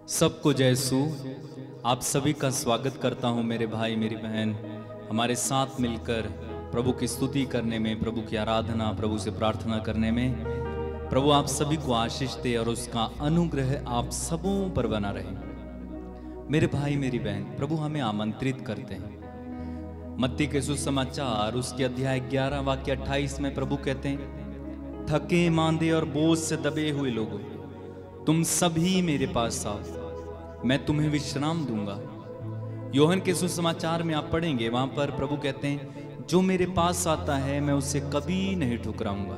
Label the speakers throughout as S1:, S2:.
S1: सबको जय यीशु। आप सभी का स्वागत करता हूं मेरे भाई मेरी बहन, हमारे साथ मिलकर प्रभु की स्तुति करने में, प्रभु की आराधना, प्रभु से प्रार्थना करने में। प्रभु आप सभी को आशीष दे और उसका अनुग्रह आप सबों पर बना रहे। मेरे भाई मेरी बहन, प्रभु हमें आमंत्रित करते हैं। मत्ती के सुसमाचार उसके अध्याय 11 वाक्य 28 में प्रभु कहते हैं, थके मांदे और बोझ से दबे हुए लोगों, तुम सभी मेरे पास आओ, मैं तुम्हें विश्राम दूंगा। यूहन्ना के सुसमाचार में आप पढ़ेंगे, वहां पर प्रभु कहते हैं, जो मेरे पास आता है मैं उसे कभी नहीं ठुकराऊंगा।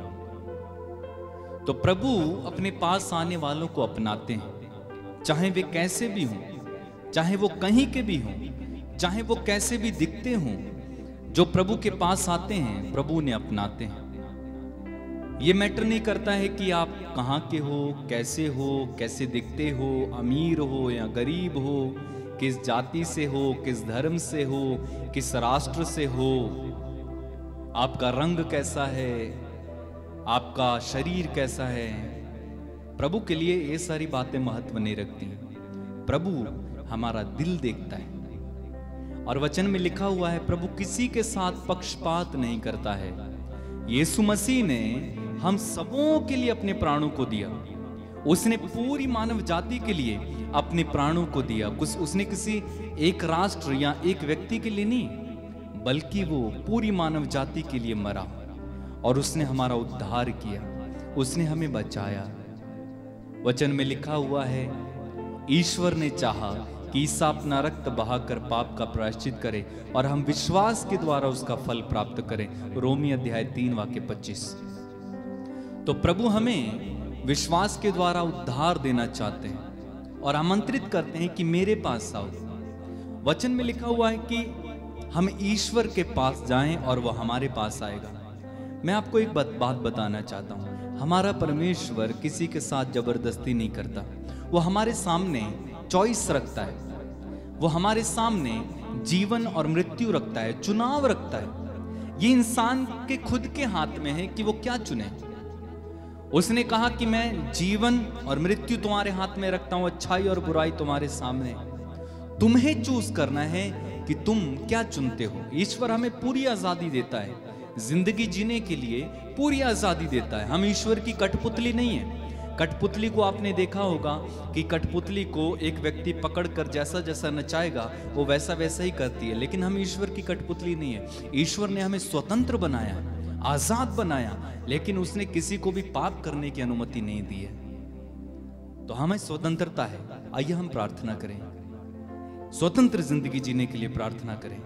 S1: तो प्रभु अपने पास आने वालों को अपनाते हैं, चाहे वे कैसे भी हों, चाहे वो कहीं के भी हों, चाहे वो कैसे भी दिखते हों। जो प्रभु के पास आते हैं प्रभु उन्हें अपनाते हैं। ये मैटर नहीं करता है कि आप कहाँ के हो, कैसे दिखते हो, अमीर हो या गरीब हो, किस जाति से हो, किस धर्म से हो, किस राष्ट्र से हो, आपका रंग कैसा है, आपका शरीर कैसा है। प्रभु के लिए ये सारी बातें महत्व नहीं रखती। प्रभु हमारा दिल देखता है और वचन में लिखा हुआ है, प्रभु किसी के साथ पक्षपात नहीं करता है। यीशु मसीह ने हम सबों के लिए अपने प्राणों को दिया। उसने पूरी मानव जाति के लिए अपने प्राणों को दिया। कुछ उसने किसी एक राष्ट्र या एक व्यक्ति के लिए नहीं, बल्कि वो पूरी मानव जाति के लिए मरा और उसने हमारा उद्धार किया, उसने हमें बचाया। वचन में लिखा हुआ है, ईश्वर ने चाहा कि ईसा अपना रक्त बहाकर पाप का प्रायश्चित करे और हम विश्वास के द्वारा उसका फल प्राप्त करें। रोमी अध्याय 3 वाक्य 25। तो प्रभु हमें विश्वास के द्वारा उद्धार देना चाहते हैं और आमंत्रित करते हैं कि मेरे पास आओ। वचन में लिखा हुआ है कि हम ईश्वर के पास जाएं और वह हमारे पास आएगा। मैं आपको एक बात बताना चाहता हूं, हमारा परमेश्वर किसी के साथ जबरदस्ती नहीं करता। वो हमारे सामने चॉइस रखता है, वो हमारे सामने जीवन और मृत्यु रखता है, चुनाव रखता है। ये इंसान के खुद के हाथ में है कि वो क्या चुने। उसने कहा कि मैं जीवन और मृत्यु तुम्हारे हाथ में रखता हूं, अच्छाई और बुराई तुम्हारे सामने। तुम्हें चूज करना है कि तुम क्या चुनते हो। ईश्वर हमें पूरी आजादी देता है, जिंदगी जीने के लिए पूरी आजादी देता है। हम ईश्वर की कठपुतली नहीं है। कठपुतली को आपने देखा होगा कि कठपुतली को एक व्यक्ति पकड़कर जैसा जैसा नचाएगा वो वैसा वैसा ही करती है, लेकिन हम ईश्वर की कठपुतली नहीं है। ईश्वर ने हमें स्वतंत्र बनाया, आजाद बनाया, लेकिन उसने किसी को भी पाप करने की अनुमति नहीं दी है। तो हमें स्वतंत्रता है। आइए हम प्रार्थना करें, स्वतंत्र जिंदगी जीने के लिए प्रार्थना करें।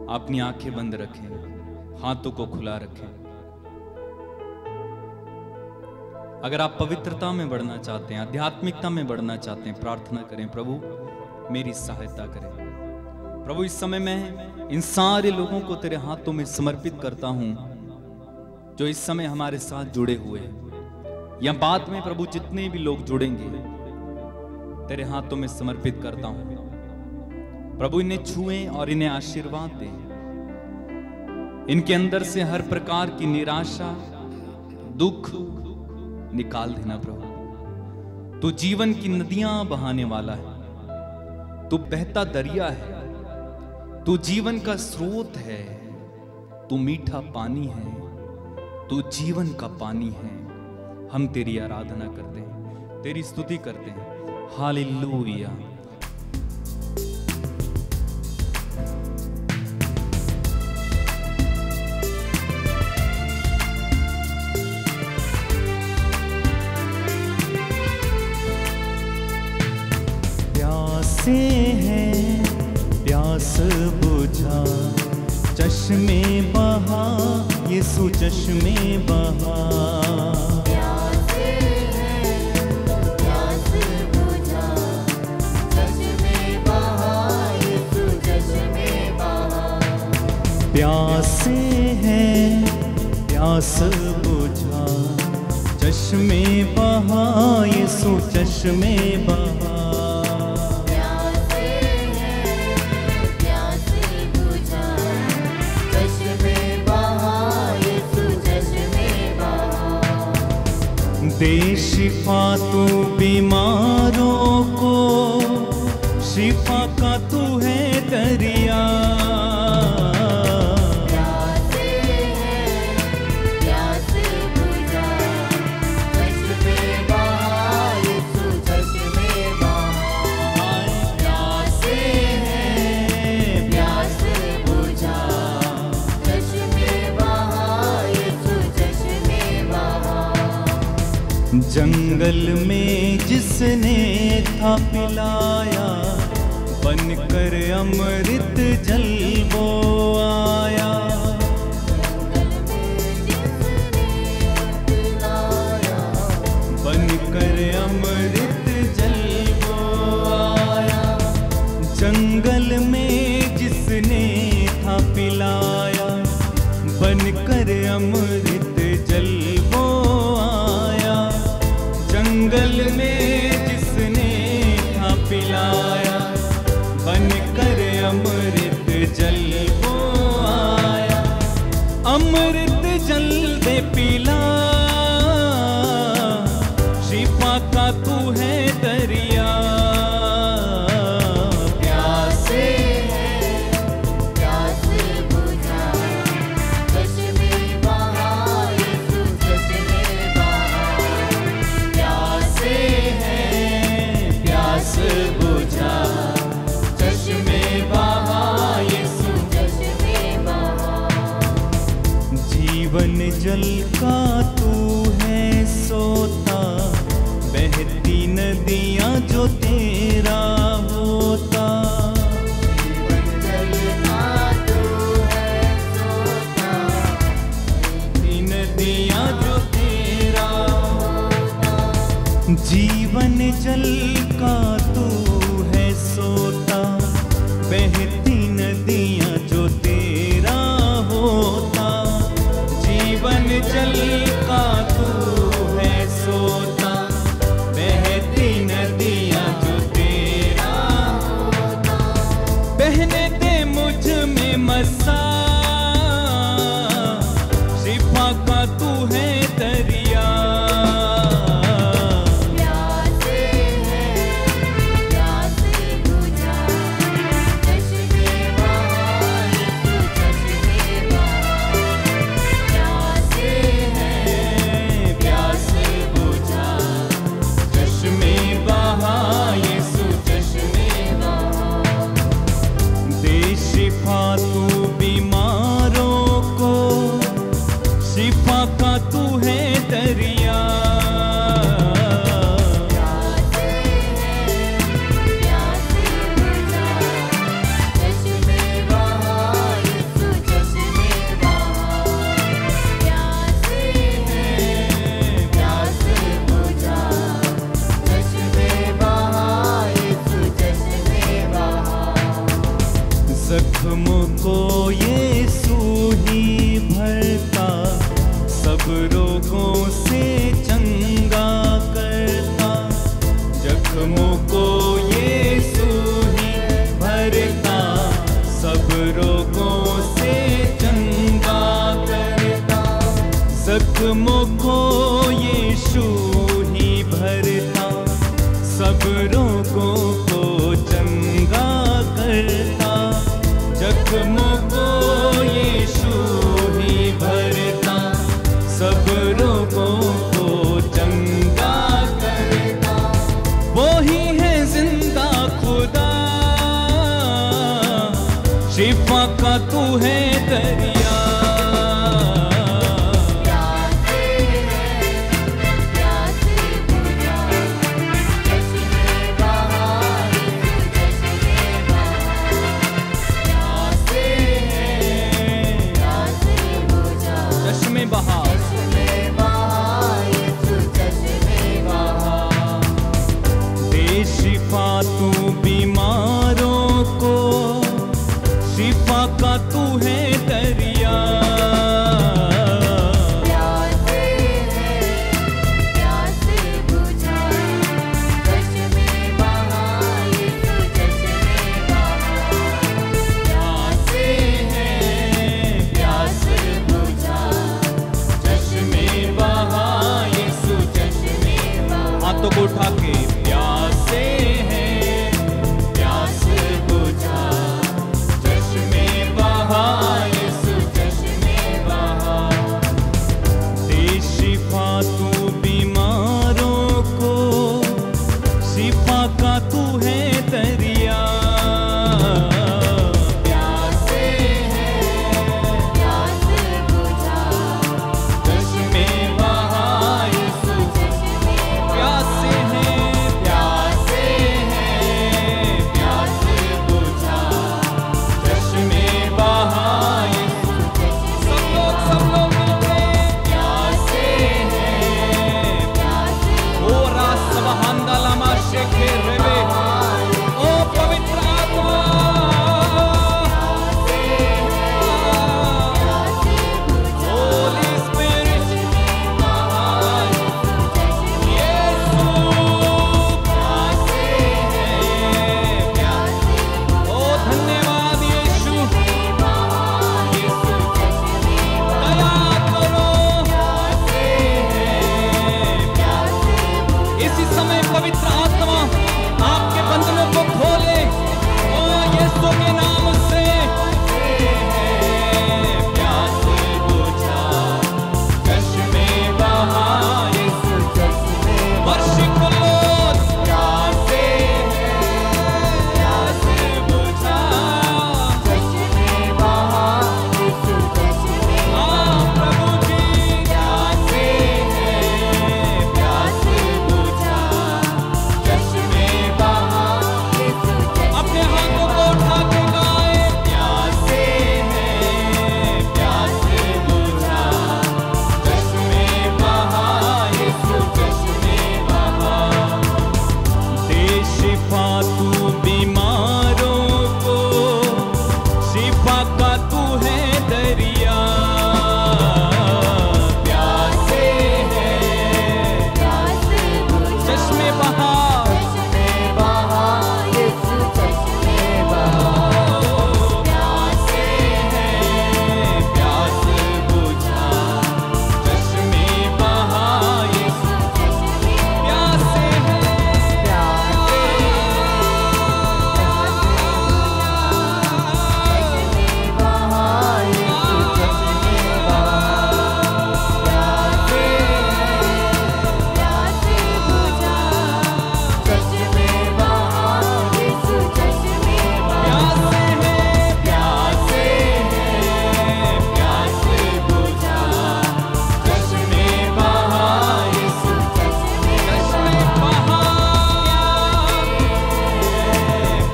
S1: अपनी आंखें बंद रखें, हाथों को खुला रखें। अगर आप पवित्रता में बढ़ना चाहते हैं, आध्यात्मिकता में बढ़ना चाहते हैं, प्रार्थना करें, प्रभु मेरी सहायता करें। प्रभु इस समय मैं इन सारे लोगों को तेरे हाथों में समर्पित करता हूं जो इस समय हमारे साथ जुड़े हुए हैं, या बाद में प्रभु जितने भी लोग जुड़ेंगे तेरे हाथों में समर्पित करता हूं। प्रभु इन्हें छुएं और इन्हें आशीर्वाद दें। इनके अंदर से हर प्रकार की निराशा, दुख निकाल देना प्रभु। तू जीवन की नदियां बहाने वाला है, तू बहता दरिया है, तू जीवन का स्रोत है, तू मीठा पानी है, तू जीवन का पानी है। हम तेरी आराधना करते हैं, तेरी स्तुति करते हैं। हालेलुया।
S2: प्यासे हैं, प्यास बुझा, चश्मे बहा, यीशु चश्मे बहा।
S3: प्यासे हैं, प्यास बुझा, चश्मे बहा, यीशु चश्मे बहा।
S2: प्यासे हैं, प्यास बुझा, चश्मे बहा, यीशु चश्मे बहा। दे शिफा तू बीमारों को, शिफा का तू है दरिया।
S3: प्यासे हैं प्यास बुझा, चश्मे बहा यीशु चश्मे बहा। प्यासे हैं प्यास बुझा, चश्मे बहा यीशु चश्मे बहा।
S2: जंगल में जिसने था पिलाया, बनकर अमृत जल वो आया। बनकर अमृत जल वो आया। जंगल में जिसने था पिलाया, बनकर अमृत जल वो आया। जंगल में जिसने था पिलाया, बनकर अमृत जल वो आया। अमृत जल दे पिला, शिफा का तू है दरिया।
S3: प्यासे हैं प्यास बुझा, चश्मे बहा यीशु चश्मे बहा। प्यासे हैं
S2: प्यास बुझा,
S3: चश्मे
S2: बहा यीशु।
S3: चश्मे बहा।
S2: जीवन जल का तू है सोता, बहती नदियाँ जो तेरा होता।
S3: जीवन जल का तू है सोता,
S2: बहती नदियाँ जो तेरा होता। जीवन जल का तू है सोता, बहती नदियाँ जो तेरा होता। जीवन जल का तू है सोता, बहती नदियाँ जो तेरा होता। बहने दे मुझ में मसा, शिफा का तू है दरिया।
S3: प्यासे हैं प्यास बुझा, चश्मे बहा यीशु चश्मे बहा। प्यासे हैं
S2: प्यास बुझा, चश्मे बहा यीशु चश्मे
S3: बहा।
S2: दे शिफा तू बीमारों को, शिफा का तू है दरिया।
S3: प्यासे हैं प्यास बुझा, चश्मे बहा यीशु चश्मे बहा। प्यासे हैं प्यास बुझा, चश्मे बहा यीशु चश्मे बहा।
S2: जख्मों को यीशु ही भरता, सब रोगों से चंगा करता। जख्मों को यीशु ही भरता, सब रोगों से चंगा करता। जख्मों को यीशु ही भरता, सब रोगों को चंगा करता। जख्मों को यीशु ही भरता, सब रोगों को चंगा करता। वो ही है जिंदा खुदा, शिफा का तू है दरिया।
S3: प्यासे हैं प्यास बुझा, चश्मे बहा यीशु चश्मे बहा। प्यासे हैं प्यास बुझा,
S2: चश्मे बहा
S3: चश्मे बहा यीशु चश्मे बहा।
S2: दे शिफा तू बीमारों को, शिफा का तू है दरिया।
S1: इसी समय पवित्र आत्मा आपके बंधनों को खोले। ओ यीशु के नाम से प्यास बुझा, चश्मे बहा,
S3: यीशु चश्मे
S1: वर्षिप लोग
S3: प्यासे
S1: प्यास बुझा।
S3: चश्मे बहा, यीशु चश्मे
S1: हाँ प्रभु जी
S3: प्यासे
S1: प्यास बुझा,
S3: चश्मे बहा, यीशु चश्मे
S1: अपने हाथों को उठा के गाए। प्यासे हैं प्यास बुझा, चश्मे बहा, यीशु चश्मे बहा। दे शिफा तू बीमारों को, शिफा का तू है दरिया। प्यासे हैं
S3: प्यासे बुझा,
S1: चश्मे बहा,
S3: चश्मे बहा, यीशु चश्मे बहा
S1: प्यासे हैं प्यास बुझा, चश्मे बहा, यीशु प्यासे प्यासे हैं प्यासे हैं प्यास बुझा, चश्मे बहा, यीशु चश्मे बहा,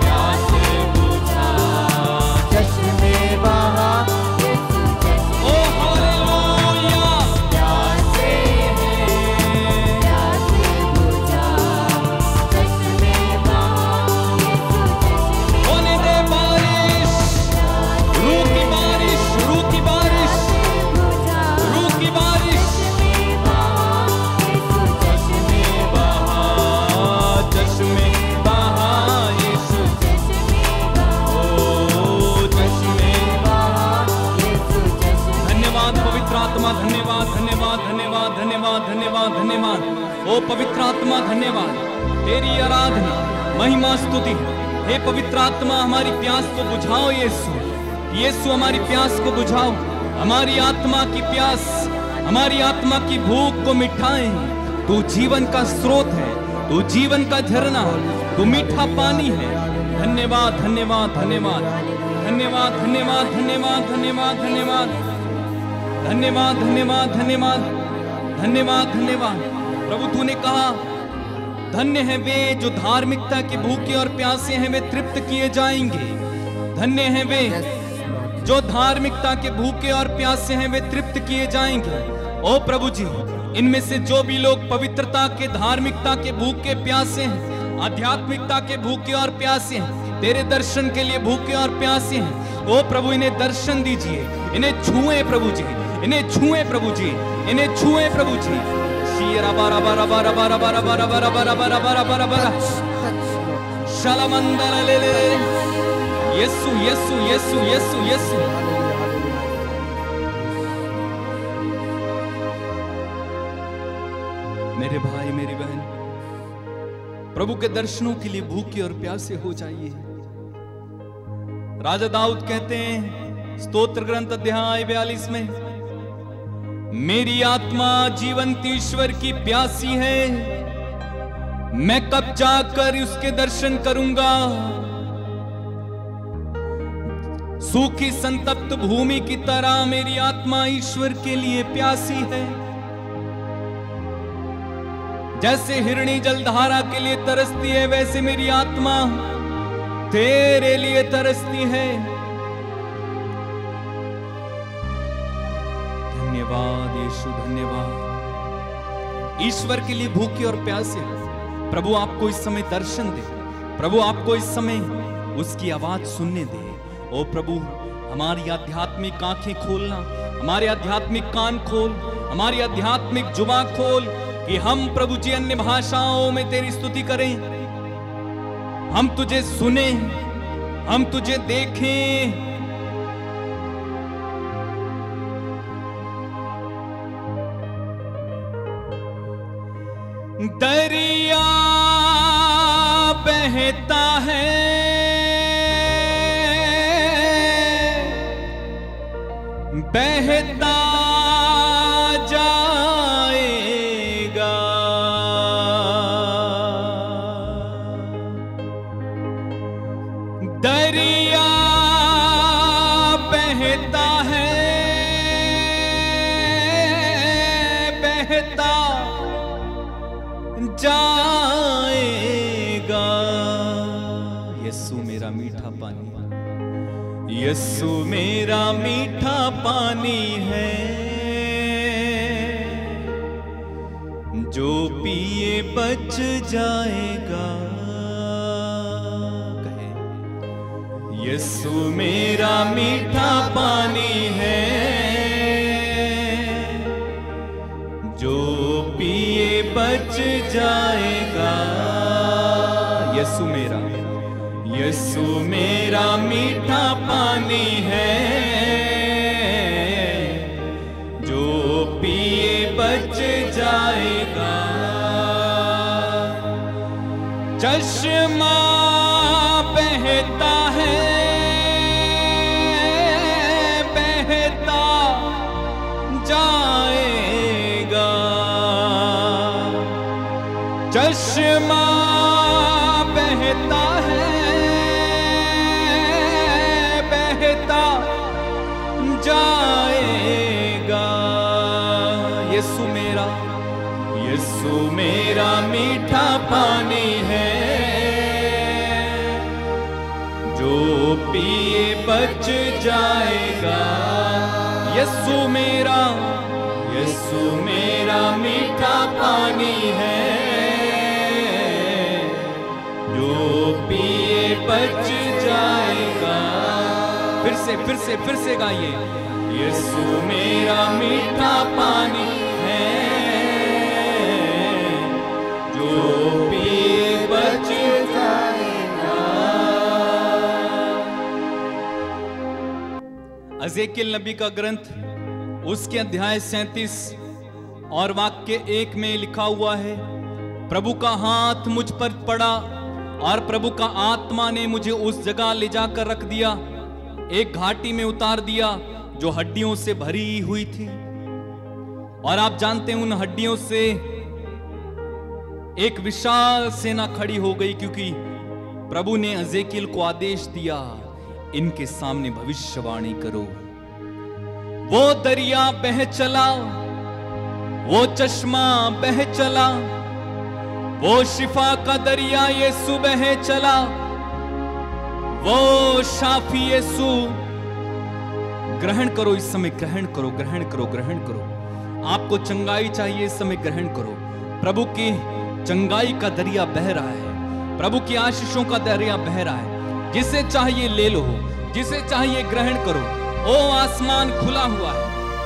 S1: प्यास बुझा। ओ हालेलुया, प्यासे होने दे बारिश, रूह की बारिश, रूह की बारिश, रूह की बारिश। चश्मे बहा, चश्मे बहा, यीशु ओ चश्मे। धन्यवाद पवित्र आत्मा, धन्यवाद धन्यवाद धन्यवाद धन्यवाद धन्यवाद धन्यवाद। ओ पवित्र आत्मा धन्यवाद, तेरी आराधना महिमा स्तुति। हे पवित्र आत्मा हमारी प्यास को बुझाओ यीशु, यीशु हमारी प्यास को बुझाओ। हमारी आत्मा की प्यास, हमारी आत्मा की भूख को मिटाए। तू जीवन का स्रोत है, तू जीवन का झरना, तू मीठा पानी है। धन्यवाद धन्यवाद धन्यवाद धन्यवाद धन्यवाद धन्यवाद धन्यवाद धन्यवाद धन्यवाद धन्यवाद धन्यवाद धन्यवाद धन्यवाद। प्रभु तूने कहा धन्य है वे जो धार्मिकता के भूखे और प्यासे हैं, वे तृप्त किए जाएंगे। धन्य है वे जो धार्मिकता के भूखे और प्यासे हैं, वे तृप्त किए जाएंगे। ओ प्रभु जी, इनमें से जो भी लोग पवित्रता के, धार्मिकता के भूखे प्यासे हैं, आध्यात्मिकता के भूखे और प्यासे हैं, तेरे दर्शन के लिए भूखे और प्यासे हैं, ओ प्रभु इन्हें दर्शन दीजिए, इन्हें छुए प्रभु जी, इन्हें छुए प्रभु जी, इन्हें छुए प्रभु जी। शीरा बारा बारा बारा बारा बारा बारा बारा बारा बारा बारा बारा बारा शालामंदला ले ले। यीशु यीशु यीशु यीशु यीशु। मेरे भाई मेरी बहन, प्रभु के दर्शनों के लिए भूखे और प्यासे हो जाइए। राजा दाऊद कहते हैं स्तोत्र ग्रंथ अध्याय 42 में, मेरी आत्मा जीवंत ईश्वर की प्यासी है, मैं कब जाकर उसके दर्शन करूंगा। सूखी संतप्त भूमि की तरह मेरी आत्मा ईश्वर के लिए प्यासी है। जैसे हिरणी जलधारा के लिए तरसती है, वैसे मेरी आत्मा तेरे लिए तरसती है। धन्यवाद यीशु, धन्यवाद। ईश्वर के लिए भूखे और प्यासे, प्रभु आपको इस समय दर्शन दे, प्रभु आपको इस समय उसकी आवाज सुनने दे। ओ प्रभु, हमारी आध्यात्मिक आंखें खोलना, हमारे आध्यात्मिक कान खोल, हमारी आध्यात्मिक जुबां खोल कि हम प्रभु जी अन्य भाषाओं में तेरी स्तुति करें, हम तुझे सुने, हम तुझे देखें।
S2: दरिया बहता है, बहता जाएगा, दरिया बहता है, बहता जाएगा।
S1: यीशु मेरा मीठा पानी,
S2: यीशु मेरा मीठा पानी है, जो पिए बच जाएगा।
S1: कहे
S2: यीशु मेरा मीठा पानी है, जो पिए बच जाएगा।
S1: यीशु मेरा,
S2: यीशु मेरा मीठा पानी है, जो पिए बच जाएगा। चश्मा बहता है, बहता जाएगा, चश्मा बहता है, बहता जाएगा।
S1: यीशु मेरा,
S2: यीशु मेरा मीठा पानी है, जो पिए बच जाएगा।
S1: यीशु मेरा,
S2: यीशु मेरा मीठा पानी है, जो पिए बच जाएगा।
S1: फिर से गाइए।
S2: यीशु मेरा मीठा पानी है, जो पिए बच जाएगा।
S1: एजेकियल नबी का ग्रंथ उसके अध्याय 37 और वाक्य 1 में लिखा हुआ है, प्रभु का हाथ मुझ पर पड़ा और प्रभु का आत्मा ने मुझे उस जगह ले जाकर रख दिया, एक घाटी में उतार दिया जो हड्डियों से भरी हुई थी। और आप जानते हैं उन हड्डियों से एक विशाल सेना खड़ी हो गई, क्योंकि प्रभु ने एजेकियल को आदेश दिया, इनके सामने भविष्यवाणी करो। वो दरिया बह चला, वो चश्मा बह चला, वो शिफा का दरिया यीशु बह चला, वो शाफी यीशु। ग्रहण करो इस समय, ग्रहण करो, ग्रहण करो, ग्रहण करो। आपको चंगाई चाहिए इस समय, ग्रहण करो। प्रभु की चंगाई का दरिया बह रहा है, प्रभु की आशीषों का दरिया बह रहा है। जिसे चाहिए ले लो, जिसे चाहिए ग्रहण करो। ओ आसमान खुला हुआ है,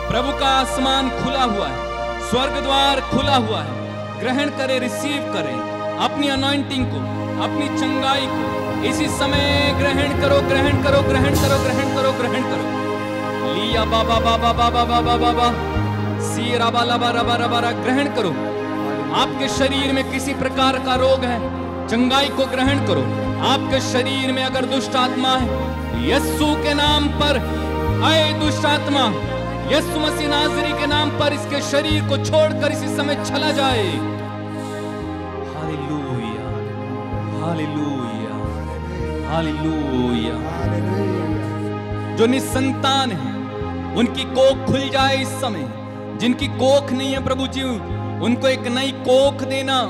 S1: प्रभु का आसमान खुला हुआ है, स्वर्ग द्वार खुला हुआ है। ग्रहण करें, रिसीव करें अपनी अनॉइंटिंग को, अपनी चंगाई को इसी समय ग्रहण करो, ग्रहण करो, ग्रहण करो, ग्रहण करो, ग्रहण करो। लिया बाबा बाबा बाबा बाबा बाबा सी रबा लबा रबा रबा, ग्रहण करो। आपके शरीर में किसी प्रकार का रोग है, चंगाई को ग्रहण करो। आपके शरीर में अगर दुष्ट आत्मा है, यीशु के नाम पर आए दुष्ट आत्मा, यीशु मसीह नाज़री के नाम पर इसके शरीर को छोड़कर इसी समय चला जाए। Hallelujah, hallelujah, hallelujah. जो निसंतान है उनकी कोख खुल जाए इस समय। जिनकी कोख नहीं है प्रभु जी, उनको एक नई कोख देना।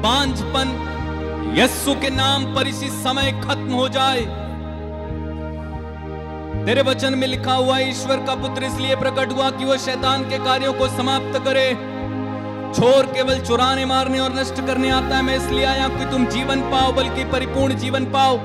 S1: बांझपन यीशु के नाम पर इसी समय खत्म हो जाए। तेरे वचन में लिखा हुआ है, ईश्वर का पुत्र इसलिए प्रकट हुआ कि वह शैतान के कार्यों को समाप्त करे। चोर केवल चुराने, मारने और नष्ट करने आता है, मैं इसलिए आया कि तुम जीवन पाओ, बल्कि परिपूर्ण जीवन पाओ।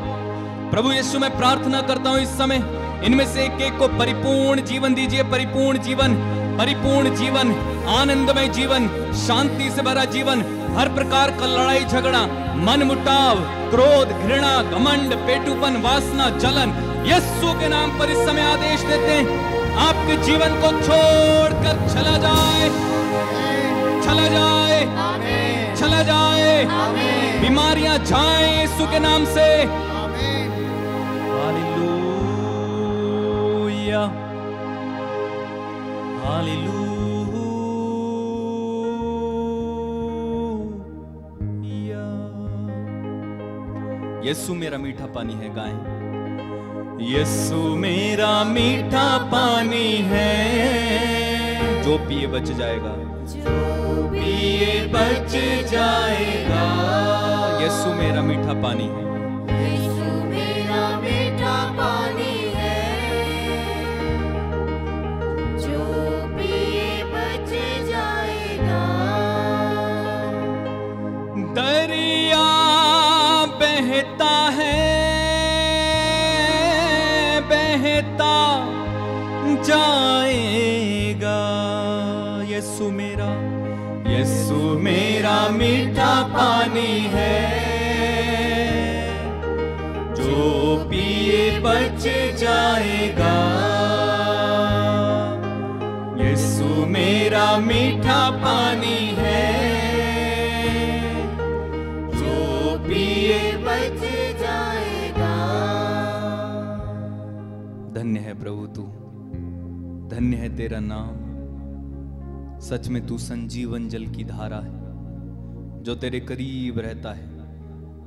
S1: प्रभु यीशु मैं प्रार्थना करता हूं इस समय इनमें से एक एक को परिपूर्ण जीवन दीजिए। परिपूर्ण जीवन, परिपूर्ण जीवन, आनंदमय जीवन, शांति से भरा जीवन। हर प्रकार का लड़ाई झगड़ा, मन मुटाव, क्रोध, घृणा, घमंड, पेटूपन, वासना, जलन, यीशु के नाम पर इस समय आदेश देते हैं, आपके जीवन को छोड़कर चला जाए, चला जाए, चला जाए, बीमारियां जाए यीशु के नाम से। Hallelujah, hallelujah. यीशु मेरा मीठा पानी है, गाएं। यीशु मेरा मीठा पानी है, जो पिए बच जाएगा, पिए बच जाएगा। यीशु मेरा मीठा पानी है,
S3: यीशु मेरा मीठा पानी है, जो पिए बच जाएगा।
S1: दरिया बहता है, बहता जाएगा। यीशु मेरा मीठा पानी है, जो पिए बच जाएगा। यीशु मेरा मीठा पानी है, जो पिए
S3: बच जाएगा।
S1: धन्य है प्रभु तू, धन्य है तेरा नाम। सच में तू संजीवन जल की धारा है, जो तेरे करीब रहता है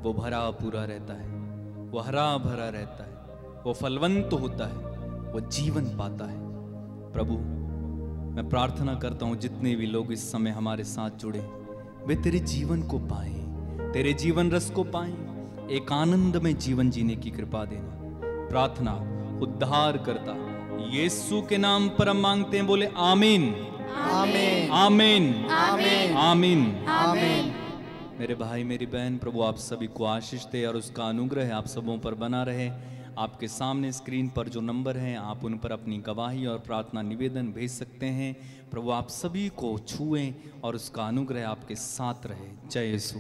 S1: वो भरा पूरा रहता है, वो हरा भरा रहता है, वो फलवंत होता है, वो जीवन पाता है। प्रभु मैं प्रार्थना करता हूँ जितने भी लोग इस समय हमारे साथ जुड़े, वे तेरे जीवन को पाएं, तेरे जीवन रस को पाएं, एक आनंद में जीवन जीने की कृपा देना। प्रार्थना उद्धार करता यीशु के नाम पर हम मांगते हैं, बोले आमीन,
S3: आमीन,
S1: आमीन,
S3: आमीन,
S1: आमीन।
S3: आमीन।
S1: मेरे भाई मेरी बहन, प्रभु आप सभी को आशीष दे और उसका अनुग्रह आप सबों पर बना रहे। आपके सामने स्क्रीन पर जो नंबर हैं, आप उन पर अपनी गवाही और प्रार्थना निवेदन भेज सकते हैं। प्रभु आप सभी को छुएं और उसका अनुग्रह आपके साथ रहे। जय यीशु।